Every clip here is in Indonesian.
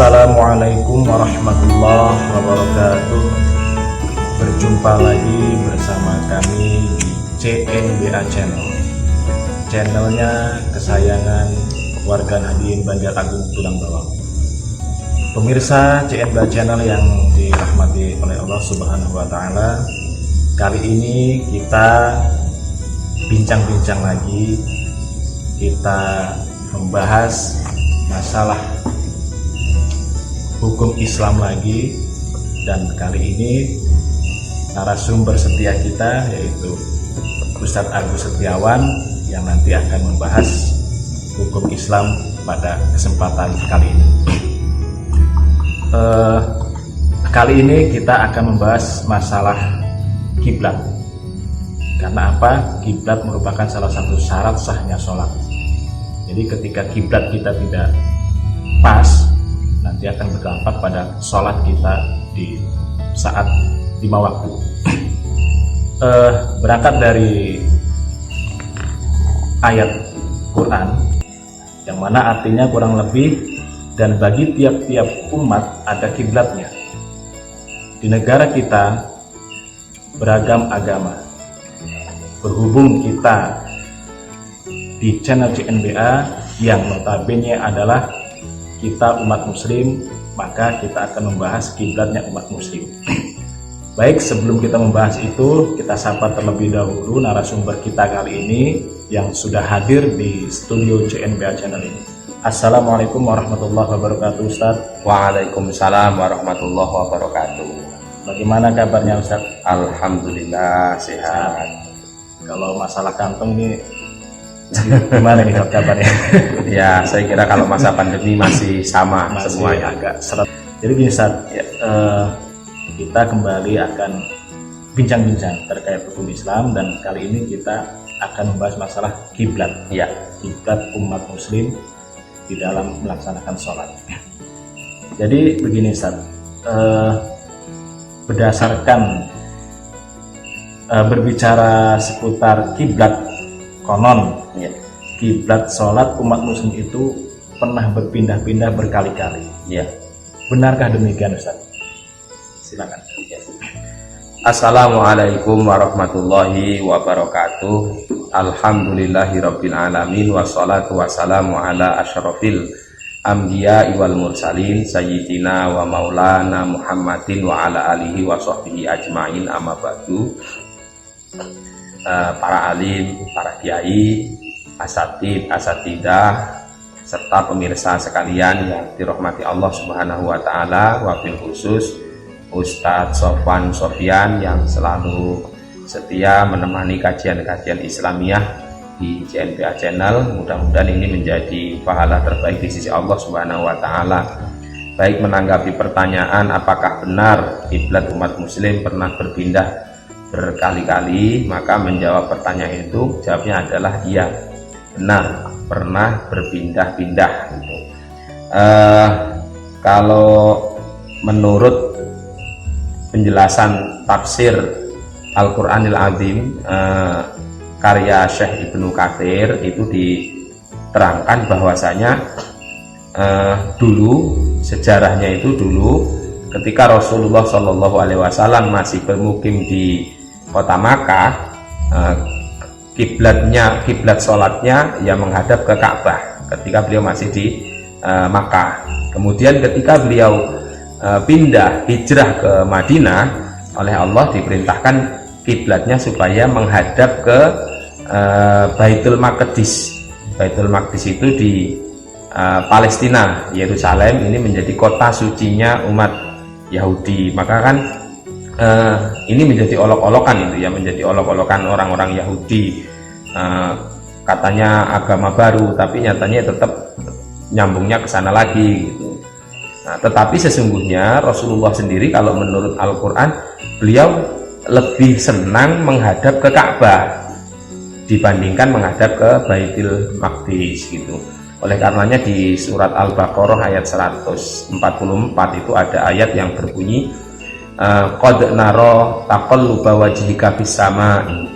Assalamualaikum warahmatullahi wabarakatuh. Berjumpa lagi bersama kami di CNBA Channel, channelnya kesayangan warga Nahdien Banjar Agung Tulang Bawang. Pemirsa CNBA Channel yang dirahmati oleh Allah Subhanahu wa Ta'ala, kali ini kita bincang-bincang lagi, kita membahas masalah hukum Islam lagi, dan kali ini narasumber setia kita yaitu Ustadz Agus Setiawan yang nanti akan membahas hukum Islam pada kesempatan kali ini. Kali ini kita akan membahas masalah kiblat. Karena apa? Kiblat merupakan salah satu syarat sahnya sholat. Jadi ketika kiblat kita tidak pas, nanti akan berdampak pada sholat kita di saat lima waktu. Berangkat dari ayat Quran yang mana artinya kurang lebih, dan bagi tiap-tiap umat ada kiblatnya. Di negara kita beragam agama. Berhubung kita di channel CNBA yang notabene adalah kita umat muslim, maka kita akan membahas kiblatnya umat muslim. Baik, sebelum kita membahas itu, kita sapa terlebih dahulu narasumber kita kali ini yang sudah hadir di studio CNBA Channel ini. Assalamualaikum warahmatullahi wabarakatuh, Ustaz. Waalaikumsalam warahmatullahi wabarakatuh. Bagaimana kabarnya, Ustaz? Alhamdulillah sehat. Kalau masalah kantong ini gimana nih kabarnya? Ya, saya kira kalau masa pandemi masih sama semuanya. Agak seret. Jadi gini, Ustaz, kita kembali akan bincang-bincang terkait hukum Islam, dan kali ini kita akan membahas masalah kiblat. Ya, kiblat umat muslim di dalam melaksanakan sholat. Jadi begini, Ustaz, berdasarkan berbicara seputar kiblat, konon ya, kiblat sholat umat muslim itu pernah berpindah-pindah berkali-kali. ya. Benarkah demikian, Ustaz? Silakan. Ya. Assalamualaikum warahmatullahi wabarakatuh. Alhamdulillahirabbil alamin, wassalatu wassalamu ala asyrafil anbiya'i wal mursalin sayyidina wa maulana Muhammadin wa ala alihi wa sahbihi ajmain, amma ba'du. Para alim, para kiai, asatid, asatidah, serta pemirsa sekalian yang dirahmati Allah Subhanahu wa Ta'ala, wabil khusus Ustadz Sofwan Sofyan yang selalu setia menemani kajian-kajian Islamiyah di CNBA Channel. Mudah-mudahan ini menjadi pahala terbaik di sisi Allah Subhanahu wa Ta'ala. Baik, menanggapi pertanyaan apakah benar kiblat umat muslim pernah berpindah berkali-kali, maka menjawab pertanyaan itu jawabnya adalah iya, benar, pernah berpindah-pindah gitu. Kalau menurut penjelasan tafsir Al-Quranil Azim karya Syekh Ibnu Katsir, itu diterangkan bahwasanya dulu, sejarahnya itu dulu ketika Rasulullah Shallallahu Alaihi Wasallam masih bermukim di kota Makkah, kiblat sholatnya ya menghadap ke Ka'bah ketika beliau masih di Makkah. Kemudian ketika beliau pindah hijrah ke Madinah, oleh Allah diperintahkan kiblatnya supaya menghadap ke Baitul Maqdis. Baitul Maqdis itu di Palestina, Yerusalem ini menjadi kota sucinya umat Yahudi. Maka kan ini menjadi olok-olokan, itu ya, menjadi olok-olokan orang-orang Yahudi. Katanya agama baru, tapi nyatanya tetap nyambungnya ke sana lagi gitu. Nah, tetapi sesungguhnya Rasulullah sendiri kalau menurut Al-Quran, beliau lebih senang menghadap ke Ka'bah dibandingkan menghadap ke Baitul Maqdis gitu. Oleh karenanya di surat Al-Baqarah ayat 144 itu ada ayat yang berbunyi qad naro taqalluba wajhika fis sama'i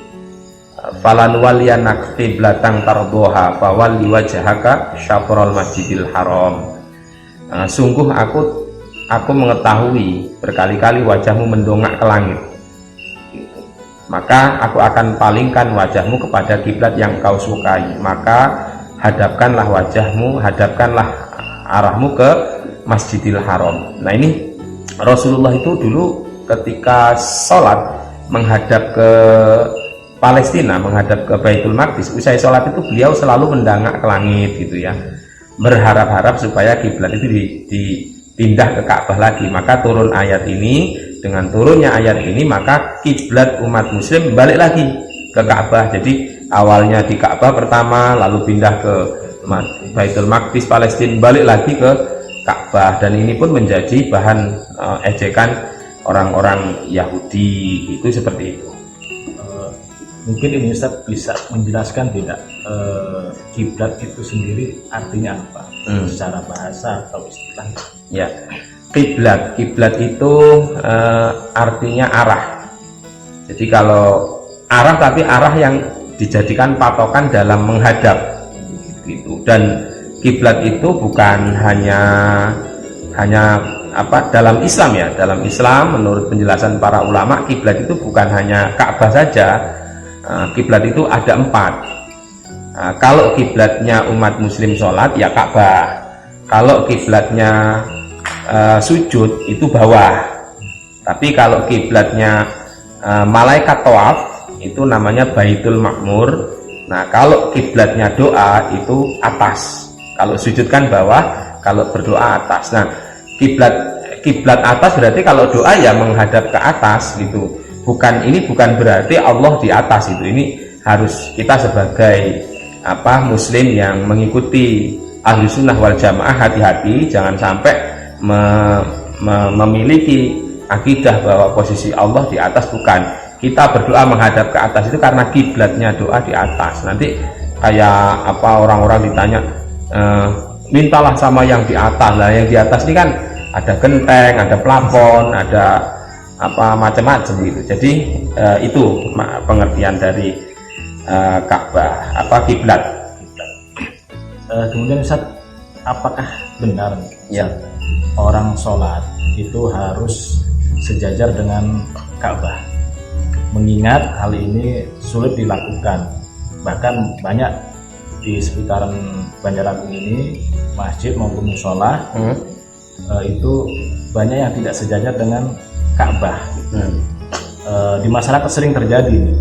falanwaliyanak qiblatan tardoha fawalli wajhaka syatrul masjidil haram. Sungguh aku mengetahui berkali-kali wajahmu mendongak ke langit, gitu. Maka aku akan palingkan wajahmu kepada kiblat yang kau sukai, maka hadapkanlah arahmu ke Masjidil Haram. Nah, ini Rasulullah itu dulu ketika sholat menghadap ke Palestina, menghadap ke Baitul Maqdis, usai sholat itu beliau selalu mendongak ke langit, gitu ya, berharap-harap supaya kiblat itu dipindah ke Ka'bah lagi. Maka turun ayat ini, dengan turunnya ayat ini maka kiblat umat muslim balik lagi ke Ka'bah. Jadi awalnya di Ka'bah pertama, lalu pindah ke Baitul Maqdis Palestina, balik lagi ke Ka'bah. Dan ini pun menjadi bahan ejekan orang-orang Yahudi, itu seperti itu. Mungkin ini Ustaz bisa menjelaskan tidak kiblat itu sendiri artinya apa secara bahasa atau istilah? Ya, kiblat itu artinya arah. Jadi kalau arah, tapi arah yang dijadikan patokan dalam menghadap, gitu. Dan kiblat itu bukan hanya dalam Islam ya. Dalam Islam menurut penjelasan para ulama, kiblat itu bukan hanya Ka'bah saja. Kiblat itu ada 4. Kalau kiblatnya umat muslim sholat ya Ka'bah. Kalau kiblatnya sujud itu bawah. Tapi kalau kiblatnya malaikat tawaf itu namanya Baitul Ma'mur. Nah, kalau kiblatnya doa itu atas. Kalau sujud kan bawah, kalau berdoa atas. Nah, kiblat atas berarti kalau doa ya menghadap ke atas, gitu. Ini bukan berarti Allah di atas itu. Ini harus kita sebagai muslim yang mengikuti ahli sunnah wal jamaah hati-hati, jangan sampai memiliki akidah bahwa posisi Allah di atas. Bukan, kita berdoa menghadap ke atas itu karena kiblatnya doa di atas. Nanti kayak orang-orang ditanya, mintalah sama yang di atas. Lah yang di atas ini kan ada genteng, ada plafon, ada macam-macam gitu. Jadi itu pengertian dari Ka'bah, kiblat. Kemudian Ustaz, apakah benar ya orang sholat itu harus sejajar dengan Ka'bah? Mengingat hal ini sulit dilakukan, bahkan banyak di sekitaran Banjaragung ini, masjid maupun mushola itu banyak yang tidak sejajar dengan Ka'bah. Di masyarakat sering terjadi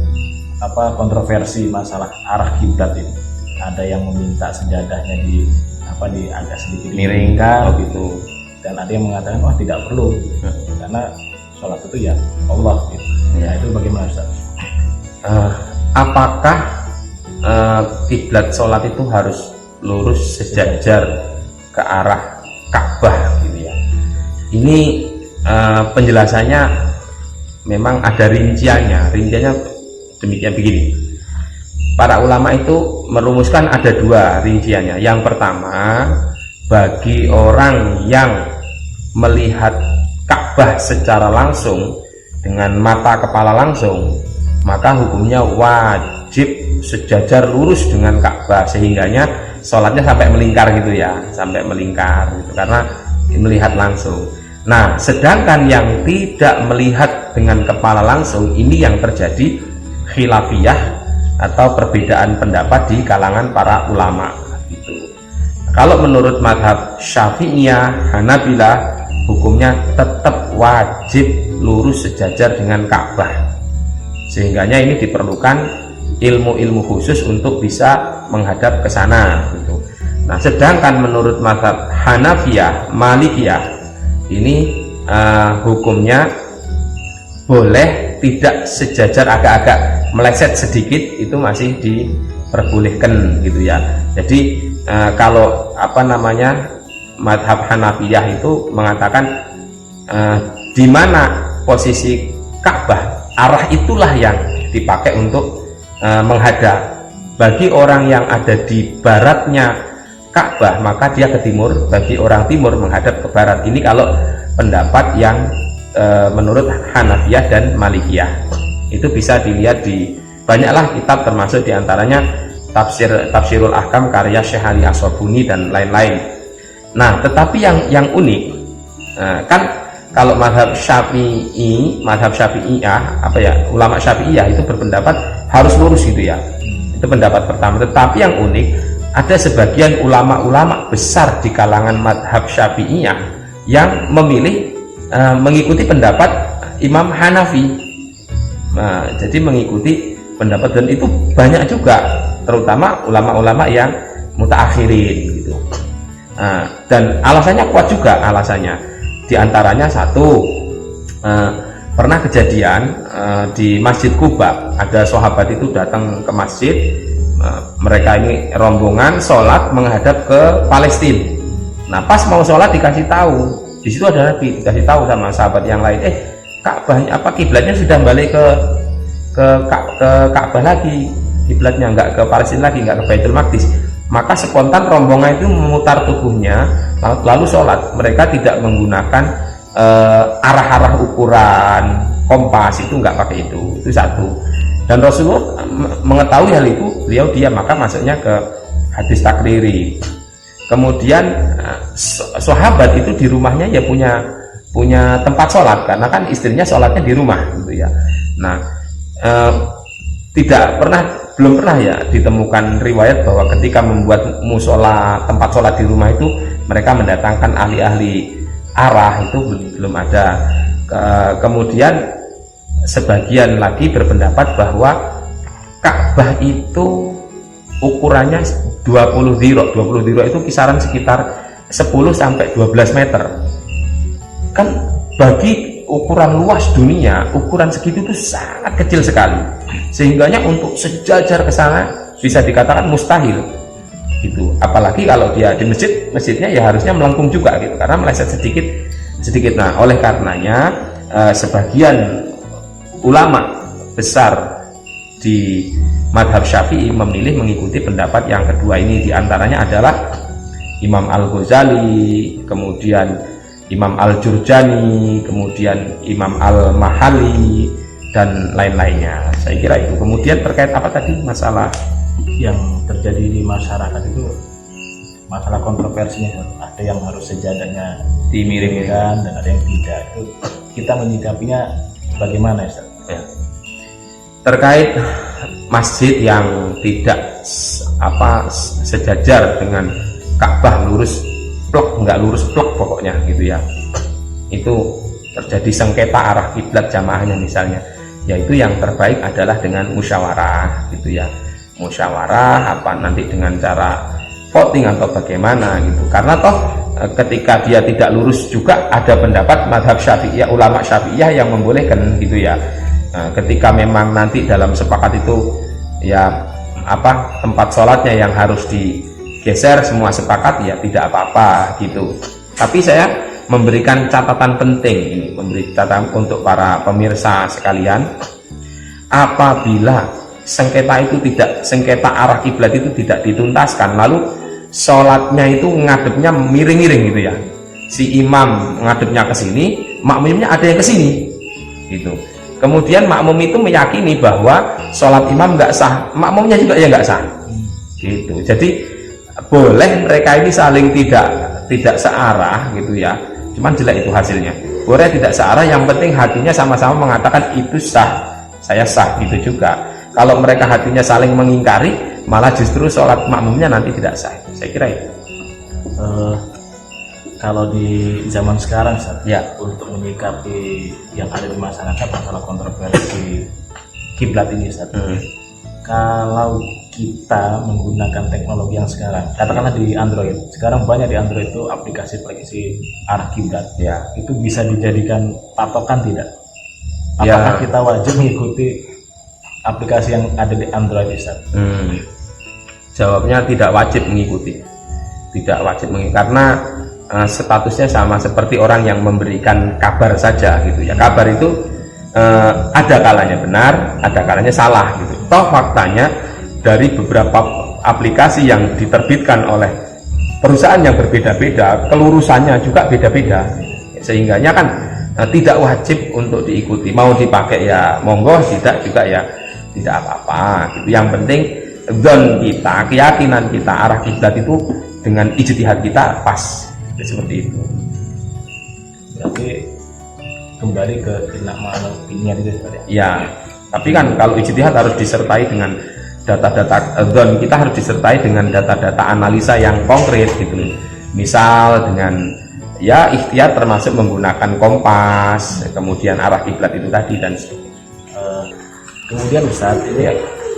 kontroversi masalah arah kiblat ini. Ada yang meminta sajadahnya agak sedikit miringkan gitu, dan ada yang mengatakan tidak perlu karena sholat itu ya Allah, gitu. Ya, itu bagaimana Ustaz? Apakah kiblat sholat itu harus lurus sejajar ke arah Ka'bah, gitu ya? Ini penjelasannya memang ada rinciannya demikian begini. Para ulama itu merumuskan ada 2 rinciannya. Yang pertama, bagi orang yang melihat Ka'bah secara langsung dengan mata kepala langsung, maka hukumnya wajib sejajar lurus dengan Ka'bah, sehingganya sholatnya sampai melingkar gitu ya, karena melihat langsung. Nah, sedangkan yang tidak melihat dengan kepala langsung, ini yang terjadi khilafiyah atau perbedaan pendapat di kalangan para ulama, gitu. Kalau menurut mazhab Syafi'iyah, Hanabilah, hukumnya tetap wajib lurus sejajar dengan Ka'bah, sehingganya ini diperlukan ilmu-ilmu khusus untuk bisa menghadap ke sana, gitu. Nah, sedangkan menurut mazhab Hanafiyah, Malikiyah, ini hukumnya boleh tidak sejajar, agak-agak meleset sedikit itu masih diperbolehkan, gitu ya. Jadi kalau mazhab Hanafiyah itu mengatakan di mana posisi Ka'bah, arah itulah yang dipakai untuk menghadap. Bagi orang yang ada di baratnya Ka'bah, maka dia ke timur. Bagi orang timur menghadap ke barat. Ini kalau pendapat yang menurut Hanafiyah dan Malikiyah. Itu bisa dilihat di banyaklah kitab, termasuk diantaranya Tafsirul Ahkam karya Syekh Ali As-Sabuni dan lain-lain. Nah, tetapi yang unik kan kalau madhab Syafi'iyah apa ya, ulama Syafi'iyah itu berpendapat harus lurus gitu ya. Itu pendapat pertama. Tetapi yang unik, ada sebagian ulama-ulama besar di kalangan madhab Syafi'iyah yang memilih mengikuti pendapat Imam Hanafi. Nah, jadi mengikuti pendapat, dan itu banyak juga, terutama ulama-ulama yang mutaakhirin gitu. Dan alasannya kuat juga, alasannya diantaranya satu, pernah kejadian di Masjid Kuba, ada sahabat itu datang ke masjid, mereka ini rombongan sholat menghadap ke Palestina. Nah, pas mau sholat dikasih tahu, di situ ada Nabi, dikasih tahu sama sahabat yang lain, Ka'bahnya apa, kiblatnya sudah balik ke Ka'bah lagi, kiblatnya nggak ke Palestina lagi, nggak ke Baitul Maqdis. Maka spontan rombongan itu memutar tubuhnya lalu sholat. Mereka tidak menggunakan arah-arah ukuran kompas, itu nggak pakai itu satu. Dan Rasulullah mengetahui hal itu, beliau diam, maka masuknya ke hadis takriri. Kemudian sahabat itu di rumahnya ya punya tempat sholat, karena kan istrinya sholatnya di rumah gitu ya. Nah, belum pernah ya ditemukan riwayat bahwa ketika membuat musola, tempat sholat di rumah itu mereka mendatangkan ahli-ahli arah, itu belum ada. Kemudian sebagian lagi berpendapat bahwa Ka'bah itu ukurannya 20 dhira. 20 dhira itu kisaran sekitar 10 sampai 12 meter. Kan bagi ukuran luas dunia, ukuran segitu itu sangat kecil sekali, sehingganya untuk sejajar ke sana bisa dikatakan mustahil gitu. Apalagi kalau dia di masjidnya ya harusnya melengkung juga gitu, karena meleset sedikit. Nah, oleh karenanya sebagian ulama besar di madhab Syafi'i memilih mengikuti pendapat yang kedua ini. Diantaranya adalah Imam Al-Ghazali, kemudian Imam Al-Jurjani, kemudian Imam Al-Mahali, dan lain-lainnya. Saya kira itu. Kemudian terkait apa tadi, masalah yang terjadi di masyarakat itu, masalah kontroversinya, ada yang harus sejadahnya dimiringkan dan ada yang tidak, itu kita menyikapinya bagaimana, Ustaz? Ya. Terkait masjid yang tidak sejajar dengan Ka'bah, lurus plok, nggak lurus plok pokoknya gitu ya, itu terjadi sengketa arah kiblat jamaahnya misalnya, yaitu yang terbaik adalah dengan musyawarah gitu ya. Musyawarah apa nanti dengan cara voting atau bagaimana gitu, karena toh ketika dia tidak lurus juga ada pendapat madhab Syafi'iyah, ulama Syafi'iyah yang membolehkan gitu ya. Ketika memang nanti dalam sepakat itu ya tempat sholatnya yang harus digeser, semua sepakat ya tidak apa-apa gitu. Tapi saya memberikan catatan penting ini, memberi catatan untuk para pemirsa sekalian. Apabila sengketa arah kiblat itu tidak dituntaskan, lalu sholatnya itu ngadepnya miring-miring gitu ya, si imam ngadepnya ke sini, makmumnya ada yang ke sini gitu. Kemudian makmum itu meyakini bahwa sholat imam nggak sah, makmumnya juga ya nggak sah gitu. Jadi boleh mereka ini saling tidak searah gitu ya, cuman jelek itu hasilnya. Boleh tidak searah, yang penting hatinya sama-sama mengatakan itu sah, saya sah gitu juga. Kalau mereka hatinya saling mengingkari, malah justru sholat makmumnya nanti tidak sah. Saya kira itu. Kalau di zaman sekarang, Ustaz, ya, untuk menyikapi yang ada di masyarakat masalah kontroversi kiblat ini, Ustaz, kalau kita menggunakan teknologi yang sekarang, katakanlah di Android, sekarang banyak di Android itu aplikasi arah kiblat, ya, itu bisa dijadikan patokan tidak? Apakah kita wajib mengikuti aplikasi yang ada di Android, Ustaz? Jawabnya tidak wajib mengikuti, karena statusnya sama seperti orang yang memberikan kabar saja gitu ya. Kabar itu ada kalanya benar, ada kalanya salah gitu. Toh faktanya dari beberapa aplikasi yang diterbitkan oleh perusahaan yang berbeda-beda, kelurusannya juga beda-beda, sehingganya kan tidak wajib untuk diikuti. Mau dipakai ya monggo, tidak juga ya tidak apa-apa gitu. Yang penting dzon kita, keyakinan kita arah kiblat itu dengan ijtihad kita pas seperti itu. Berarti kembali ke innamal biniyat itu Ustaz, ya. Ya, tapi kan kalau ijtihad harus disertai dengan data-data dzon, kita harus disertai dengan data-data analisa yang konkret gitu. Misal dengan ya ikhtiar termasuk menggunakan kompas, kemudian arah kiblat itu tadi dan kemudian Ustaz, ini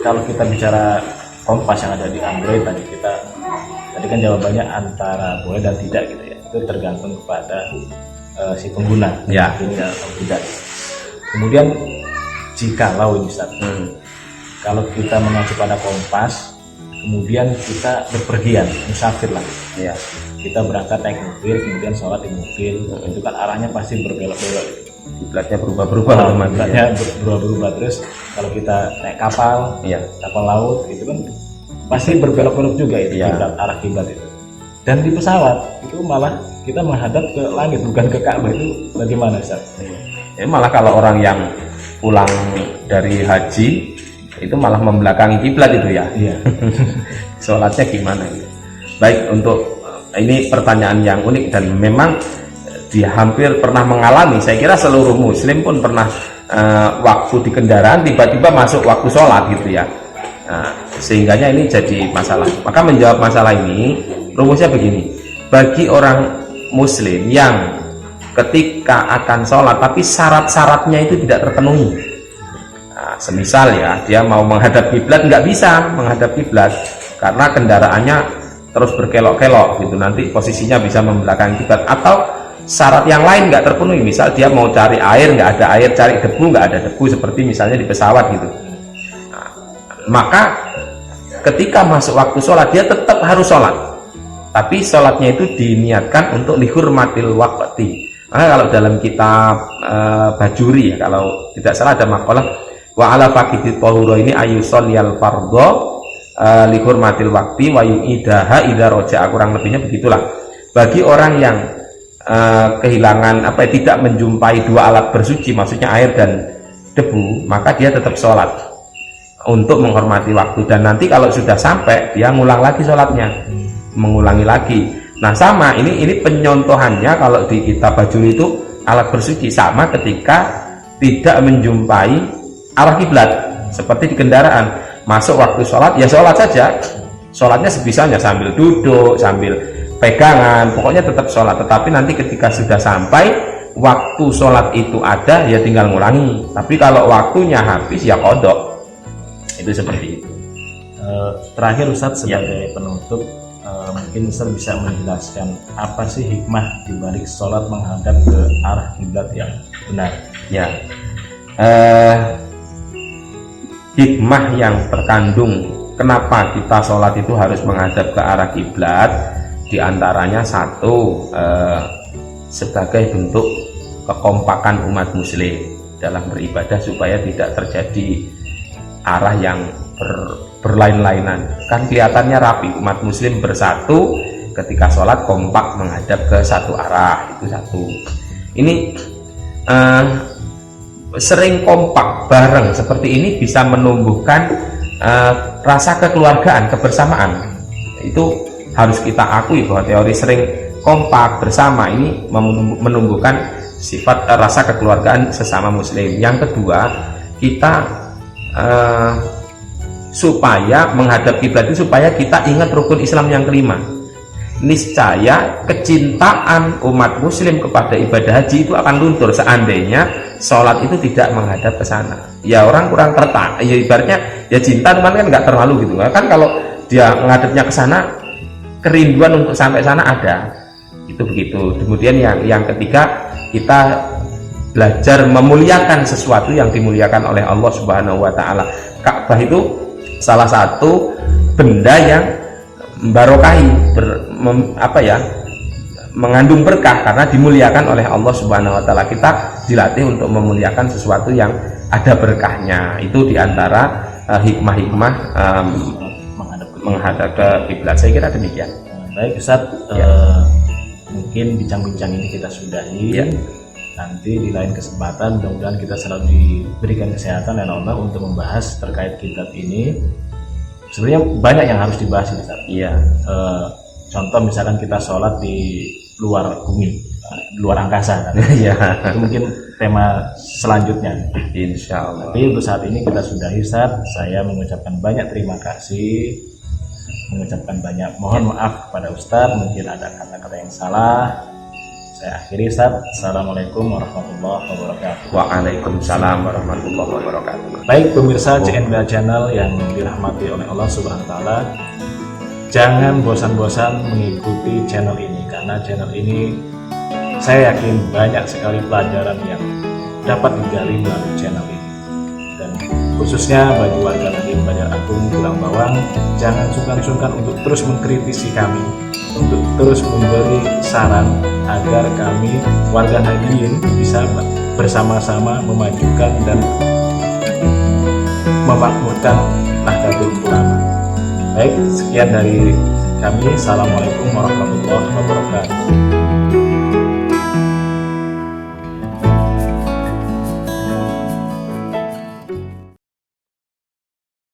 kalau kita bicara kompas yang ada di Android tadi kan jawabannya antara boleh dan tidak gitu ya. Itu tergantung kepada si pengguna, ya, ini atau tidak. Kemudian jikalau ini Ustaz, kalau kita mengacu pada kompas, kemudian kita berpergian, musafir lah, ya, kita berangkat naik mobil, kemudian sholat di mobil, itu kan arahnya pasti berbelok-belok, kiblatnya berubah-berubah, kiblatnya berubah-berubah. Terus kalau kita naik kapal, ya, kapal laut, itu kan pasti berbelok-belok juga itu, ya, kiblat, arah kiblat itu. Dan di pesawat itu malah kita menghadap ke langit, bukan ke Ka'bah. Itu bagaimana Ustaz? Ya, malah kalau orang yang pulang dari haji itu malah membelakangi kiblat itu ya. Iya. Sholatnya gimana gitu. Baik, untuk ini pertanyaan yang unik dan memang dia hampir pernah mengalami. Saya kira seluruh muslim pun pernah waktu di kendaraan tiba-tiba masuk waktu sholat gitu ya. Sehingganya ini jadi masalah. Maka menjawab masalah ini rumusnya begini: bagi orang muslim yang ketika akan sholat tapi syarat-syaratnya itu tidak terpenuhi, semisal ya dia mau menghadap kiblat, nggak bisa menghadap kiblat karena kendaraannya terus berkelok-kelok gitu, nanti posisinya bisa membelakangi kiblat, atau syarat yang lain nggak terpenuhi, misal dia mau cari air nggak ada air, cari debu nggak ada debu, seperti misalnya di pesawat gitu. Maka ketika masuk waktu sholat dia tetap harus sholat, tapi sholatnya itu diniatkan untuk lihurmatil waqti. Maka kalau dalam kitab Bajuri ya, kalau tidak salah ada makalah wa ala faqidit tahura ini ayusholliyal fardho lihurmatil waqti wa yu'idaha idza roja'a, kurang lebihnya begitulah. Bagi orang yang kehilangan tidak menjumpai dua alat bersuci, maksudnya air dan debu, maka dia tetap sholat untuk menghormati waktu, dan nanti kalau sudah sampai dia ngulang lagi sholatnya, mengulangi lagi. Nah sama ini penyontohannya kalau di kitab Bajuri itu alat bersuci, sama ketika tidak menjumpai arah kiblat seperti di kendaraan, masuk waktu sholat ya sholat saja, sholatnya sebisanya sambil duduk, sambil pegangan, pokoknya tetap sholat. Tetapi nanti ketika sudah sampai waktu sholat itu ada, ya tinggal ngulangi. Tapi kalau waktunya habis ya kodok. Itu seperti itu. Terakhir Ustadz, sebagai penutup, mungkin Ustadz bisa menjelaskan apa sih hikmah dibalik sholat menghadap ke arah kiblat yang benar? Ya, hikmah yang terkandung kenapa kita sholat itu harus menghadap ke arah kiblat, diantaranya satu, sebagai bentuk kekompakan umat muslim dalam beribadah supaya tidak terjadi arah yang berlain-lainan. Kan kelihatannya rapi, umat muslim bersatu ketika sholat, kompak menghadap ke satu arah, itu satu. Ini sering kompak bareng seperti ini bisa menumbuhkan rasa kekeluargaan, kebersamaan. Itu harus kita akui bahwa teori sering kompak bersama ini menumbuhkan sifat rasa kekeluargaan sesama muslim. Yang kedua, kita supaya menghadap kiblat itu supaya kita ingat rukun Islam yang kelima. Niscaya kecintaan umat muslim kepada ibadah haji itu akan luntur seandainya sholat itu tidak menghadap ke sana. Ya orang kurang tertarik, ya ibaratnya ya cinta teman kan nggak terlalu gitu kan. Kalau dia menghadapnya ke sana, kerinduan untuk sampai sana ada. Itu begitu. Kemudian yang ketiga, kita belajar memuliakan sesuatu yang dimuliakan oleh Allah Subhanahu wa taala. Ka'bah itu salah satu benda yang barokahi, mengandung berkah karena dimuliakan oleh Allah Subhanahu wa taala. Kita dilatih untuk memuliakan sesuatu yang ada berkahnya. Itu diantara hikmah-hikmah menghadap ke kiblat. Saya kira demikian. Baik Ustadz, mungkin bincang-bincang ini kita sudahi. Ya. Nanti di lain kesempatan mudah-mudahan kita selalu diberikan kesehatan dan Allah untuk membahas terkait kiblat ini. Sebenarnya banyak yang harus dibahas Ustaz. Iya. Contoh misalkan kita sholat di luar bumi, luar angkasa kan? Ya, Itu mungkin tema selanjutnya. insya Allah. Tapi untuk saat ini kita sudahi, Ustaz. Saya mengucapkan banyak terima kasih, mengucapkan banyak mohon maaf kepada Ustaz, mungkin ada kata-kata yang salah. Saya akhiri, Ustaz. Assalamualaikum warahmatullahi wabarakatuh. Waalaikumsalam warahmatullahi wabarakatuh. Baik pemirsa CNBA Channel yang dirahmati oleh Allah Subhanahu wa taala, jangan bosan-bosan mengikuti channel ini, karena channel ini saya yakin banyak sekali pelajaran yang dapat digali melalui channel ini. Dan khususnya bagi warga Nahdien Banjar Agung Tulang Bawang, jangan sungkan-sungkan untuk terus mengkritisi kami, untuk terus memberi saran agar kami warga Nahdien bisa bersama-sama memajukan dan memakmurkan Nahdlatul Ulama. Baik, sekian dari kami. Assalamualaikum warahmatullahi wabarakatuh.